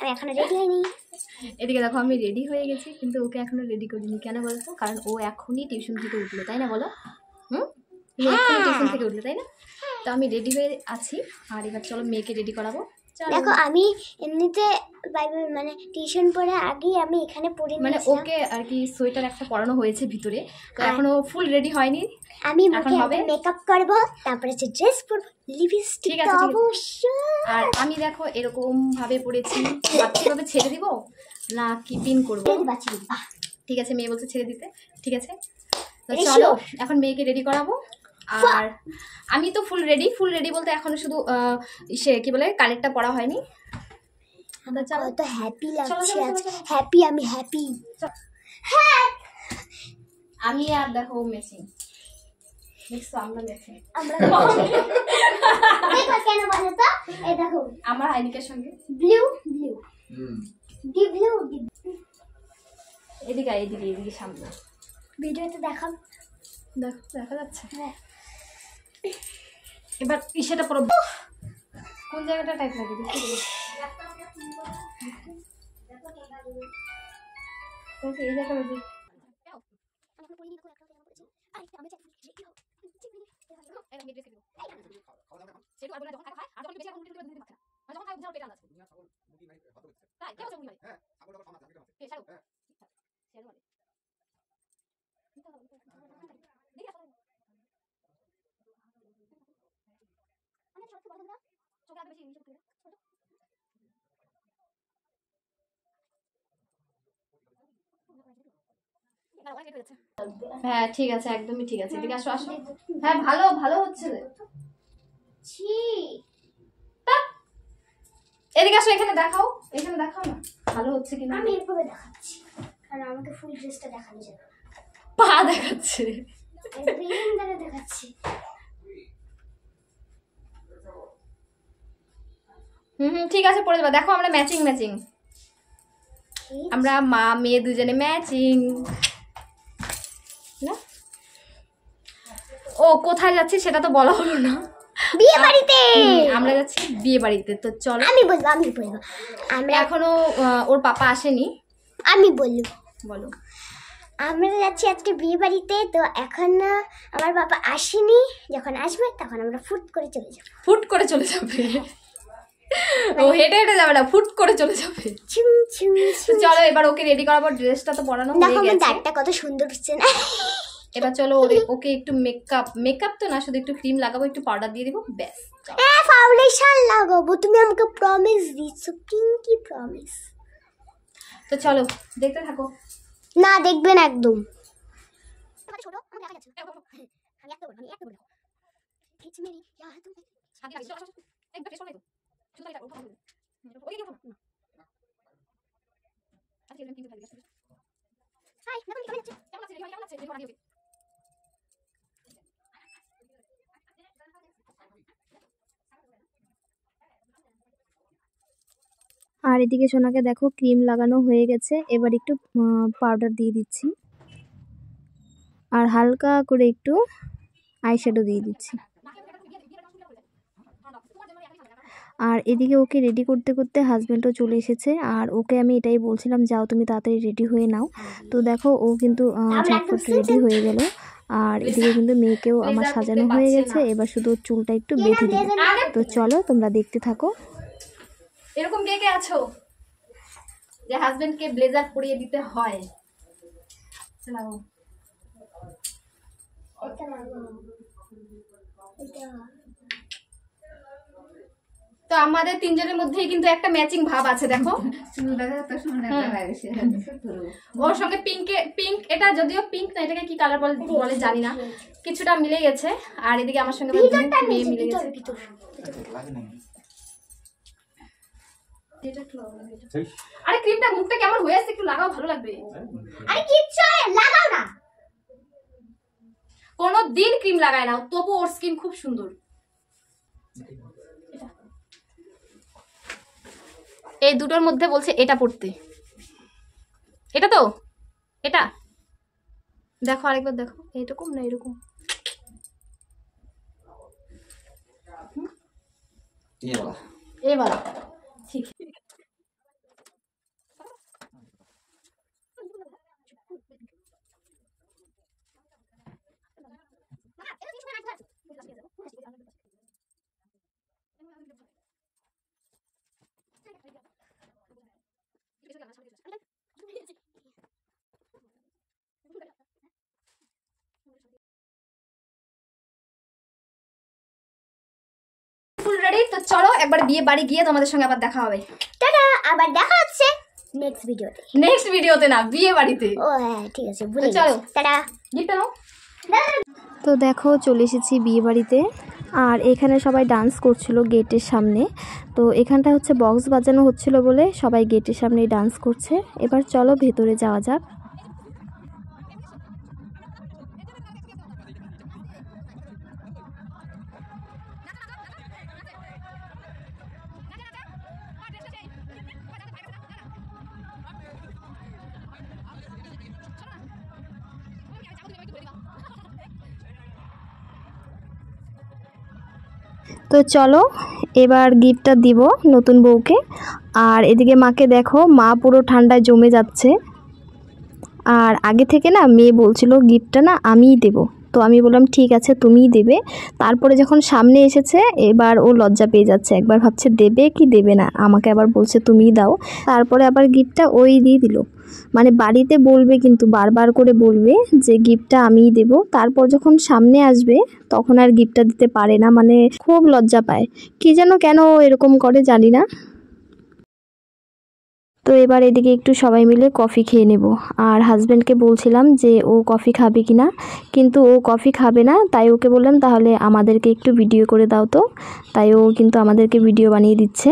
আমি এখনো রেডি হইনি। এদিকে দেখো আমি রেডি হয়ে গেছি, কিন্তু ওকে এখনো রেডি করিনি। কেন বলতো? কারণ ও এখনই টিউশন থেকে উঠলো, তাই না বলো? এখনই টিউশন থেকে উঠলো, তাই না? তো আমি রেডি হয়ে আছি, আর এবার চলো মেয়েকে রেডি করাবো। দেখো আমি এমনিতে বাইবেল মানে টিউশন পড়ে আগেই আমি এখানে পড়ে মানে নিয়েছিলাম। ওকে আর কি সোয়েটার একটা পরানো হয়েছে ভিতরে, তো এখনো ফুল রেডি হয়নি। আমি এখন হবে মেকআপ করব, তারপরে যে ড্রেস পরব, লিপস্টিক তো অবশ্যই। আর আমি দেখো এরকম ভাবে পড়েছি, কিভাবে ছেড়ে দিব না কি পিন করব? ঠিক আছে, মেয়ে বলছে ছেড়ে দিতে, ঠিক আছে। তো চলো এখন মেয়েকে রেডি করাবো। আর আমি তো ফুল রেডি বলতে এখনো শুধু সে কি বলে কানেরটা পরা হয়নি। আমার তো হ্যাপি লাগছে আজ, হ্যাপি, আমি হ্যাপি। হ্যাঁ আমি আর দেখো ম্যাচিং দেখছো, আমরা ম্যাচিং। আমরা দেখো কেন বলো তো, এই দেখো আমার আইনিকার সঙ্গে ব্লু দি ব্লু দি। এদিকে এদিকে সামনে ভিডিওতে দেখাও, দেখো দেখা যাচ্ছে। এবার সেটা পুরো কোন জায়গাটা টাইট লাগে দেখি। এই জায়গাটা বুঝি হ্যাঁ ঠিক আছে, একদমই ঠিক আছে। এদিকে আসো আসো। হ্যাঁ ভালো ভালো হচ্ছে। এদিকে আসো, এখানে দেখাও, এখানে দেখাও না ভালো হচ্ছে কিনা। আমি এভাবে দেখাচ্ছি কারণ আমাকে ফুল ড্রেসটা দেখানো যাবে। পা দেখাচ্ছে, এই দেখাচ্ছি। ঠিক আছে পরে যাবা। দেখো আমরা ম্যাচিং আমরা মা মেয়ে দুজনে ম্যাচিং না। ও কোথায় যাচ্ছি সেটা তো বলা হলো না। বিয়ে বাড়িতে আমরা যাচ্ছি বিয়ে বাড়িতে। তো চলো আমি বলবো আমরা এখনো ওর পাপা আসেনি। আমি বলবো, বলো। আমরা যাচ্ছি আজকে বিয়ে বাড়িতে, তো এখন আমার বাবা আসেনি, যখন আসবে তখন আমরা ফুট করে চলে যাবো। ফুট করে চলে যাবে? ও হেঁটে হেঁটে যাবে না, ফুট করে চলে যাবে। চলো এবার ওকে রেডি করাবো, ড্রেসটা তো পরানো হয়ে গেছে। দাঁতটা কত সুন্দর হচ্ছে না। এবার চলো ওকে একটু মেকআপ তো না, শুধু একটু ক্রিম লাগাবো, একটু পাউডার দিয়ে দিব, ব্যাস। ফাউন্ডেশন লাগাবো, তুমি আমাকে প্রমিস দিচ্ছ, পিঙ্কি প্রমিস। তো চলো দেখতে থাকো। না দেখবেন একদম। আর এদিকে সোনাকে দেখো ক্রিম লাগানো হয়ে গেছে, এবার একটু পাউডার দিয়ে দিচ্ছি আর হালকা করে একটু আইশ্যাডো দিয়ে দিচ্ছি। আর এদিকে ওকে রেডি করতে করতে হাজব্যান্ডও চলে এসেছে, আর ওকে আমি এটাই বলছিলাম যাও তুমি তাড়াতাড়ি রেডি হয়ে নাও। তো দেখো ও কিন্তু ঝটফট রেডি হয়ে গেল। আর এদিকে কিন্তু মেয়েকেও আমার সাজানো হয়ে গেছে, এবার শুধু চুলটা একটু বেঁধে দিই। তো চলো তোমরা দেখতে থাকো। এরকম কে কে আছো যে হাজবেন্ডকে ব্লেজার পরিয়ে দিতে হয়? তো আমাদের তিনজনের মধ্যেই কিন্তু একটা ম্যাচিং ভাব আছে, দেখো। ওর সঙ্গে পিঙ্ক, এটা যদিও পিঙ্ক না, এটাকে কি কালার বলে জানি না, কিছুটা মিলে গেছে। আর এদিকে আমার সঙ্গে মেয়ে মিলে গেছে। আরে ক্রিমটা মুখটা কেমন হয়ে আছে, একটু লাগাও, ভালো লাগবে। আরে কিচ্ছু লাগাও না, কোনো দিন ক্রিম লাগায় না, তবু ওর স্কিন খুব সুন্দর। এই দুটোর মধ্যে বলছে এটা পড়তে, এটা তো এটা দেখো, আরেকবার দেখো, এইরকম না এরকম। এবার ঠিক। একবার বিয়ে বাড়ি গিয়ে তোমাদের সঙ্গে আবার দেখা হবে। টাটা, আবার দেখা হচ্ছে নেক্সট ভিডিওতে। নেক্সট ভিডিওতে না, বিয়ে বাড়িতে। ও হ্যাঁ ঠিক আছে, ভুলে চলো গেছি। টাটা। গিফট নাও। তো দেখো চলে এসেছি বিয়ে বাড়িতে, আর এখানে সবাই ডান্স করছিল গেটের সামনে। তো এখানটা হচ্ছে বক্স বাজানো হচ্ছিল বলে সবাই গেটের সামনেই ডান্স করছে। এবার চলো ভেতরে যাওয়া যাক। তো চলো এবার গিফটটা দিব নতুন বউকে। আর এদিকে মাকে দেখো, মা পুরো ঠান্ডায় জমে যাচ্ছে। আর আগে থেকে না মেয়ে বলছিল গিফটটা না আমিই দেব, তো আমি বললাম ঠিক আছে তুমিই দেবে। তারপরে যখন সামনে এসেছে এবার ও লজ্জা পেয়ে যাচ্ছে, একবার ভাবছে দেবে কি দেবে না, আমাকে আবার বলছে তুমিই দাও। তারপরে আবার গিফটটা ওই দিয়ে দিল, মানে বাড়িতে বলবে কিন্তু বারবার করে বলবে যে গিফটটা আমিই দেব। তারপর যখন সামনে আসবে তখন আর গিফটটা দিতে পারে না, মানে খুব লজ্জা পায়। কি যেন কেন এরকম করে জানি না। তো এবার এদিকে একটু সবাই মিলে কফি খেয়ে নেব। আর হাজব্যান্ডকে বলছিলাম যে ও কফি খাবে কি না, কিন্তু ও কফি খাবে না। তাই ওকে বললাম তাহলে আমাদেরকে একটু ভিডিও করে দাও। তো তাই ও কিন্তু আমাদেরকে ভিডিও বানিয়ে দিচ্ছে।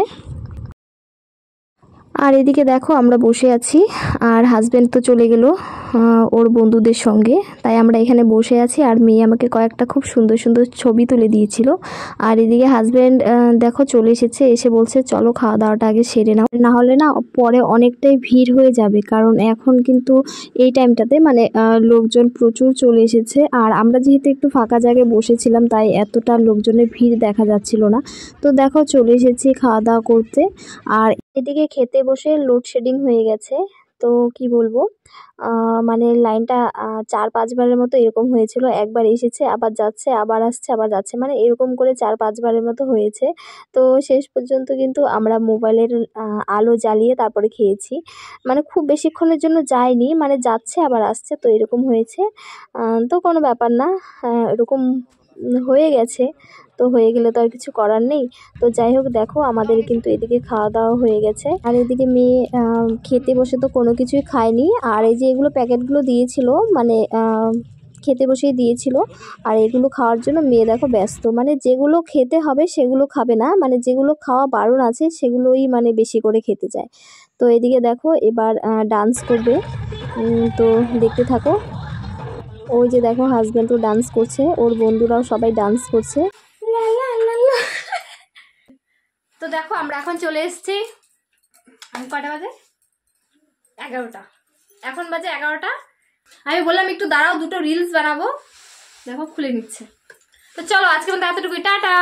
আর এদিকে দেখো আমরা বসে আছি, আর হাজব্যান্ড তো চলে গেল ওর বন্ধুদের সঙ্গে। তাই আমরা এখানে বসে আছি, আর মেয়ে আমাকে কয়েকটা খুব সুন্দর সুন্দর ছবি তুলে দিয়েছিল। আর এদিকে হাজব্যান্ড দেখো চলে এসেছে, এসে বলছে চলো খাওয়া দাওয়াটা আগে সেরে নাও, না হলে না পরে অনেকটাই ভিড় হয়ে যাবে। কারণ এখন কিন্তু এই টাইমটাতে মানে লোকজন প্রচুর চলে এসেছে। আর আমরা যেহেতু একটু ফাঁকা জায়গায় বসেছিলাম তাই এতটা লোকজনের ভিড় দেখা যাচ্ছিল না। তো দেখো চলে এসেছি খাওয়া দাওয়া করতে। আর এদিকে খেতে বসে লোডশেডিং হয়ে গেছে। তো কি বলবো, মানে লাইনটা 4-5 বারের মতো এরকম হয়েছিল। একবার এসেছে আবার যাচ্ছে, আবার আসছে আবার যাচ্ছে, মানে এরকম করে 4-5 বারের মতো হয়েছে। তো শেষ পর্যন্ত কিন্তু আমরা মোবাইলের আলো জ্বালিয়ে তারপরে খেয়েছি। মানে খুব বেশিক্ষণের জন্য যায়নি, মানে যাচ্ছে আবার আসছে, তো এরকম হয়েছে। তো কোনো ব্যাপার না, এরকম হয়ে গেছে। তো হয়ে গেলে তো আর কিছু করার নেই। তো যাই হোক দেখো আমাদের কিন্তু এদিকে খাওয়া দাওয়া হয়ে গেছে। আর এদিকে মেয়ে খেতে বসে তো কোনো কিছুই খায়নি। আর এই যে এগুলো প্যাকেটগুলো দিয়েছিল, মানে খেতে বসেই দিয়েছিল। আর এগুলো খাওয়ার জন্য মেয়ে দেখো ব্যস্ত, মানে যেগুলো খেতে হবে সেগুলো খাবে না, মানে যেগুলো খাওয়া বারণ আছে সেগুলোই মানে বেশি করে খেতে চায়। তো এদিকে দেখো এবার ডান্স করবে, তো দেখতে থাকো। ওই যে দেখো হাজব্যান্ডও ডান্স করছে, ওর বন্ধুরাও সবাই ডান্স করছে। তো দেখো আমরা এখন চলে এসেছি, আমি কটা বাজে 11টা, এখন বাজে 11টা। আমি বললাম একটু দাঁড়াও দুটো রিলস বানাবো, দেখো খুলে নিচ্ছে। তো চলো আজকে মতো এতটুকুই, টাটা।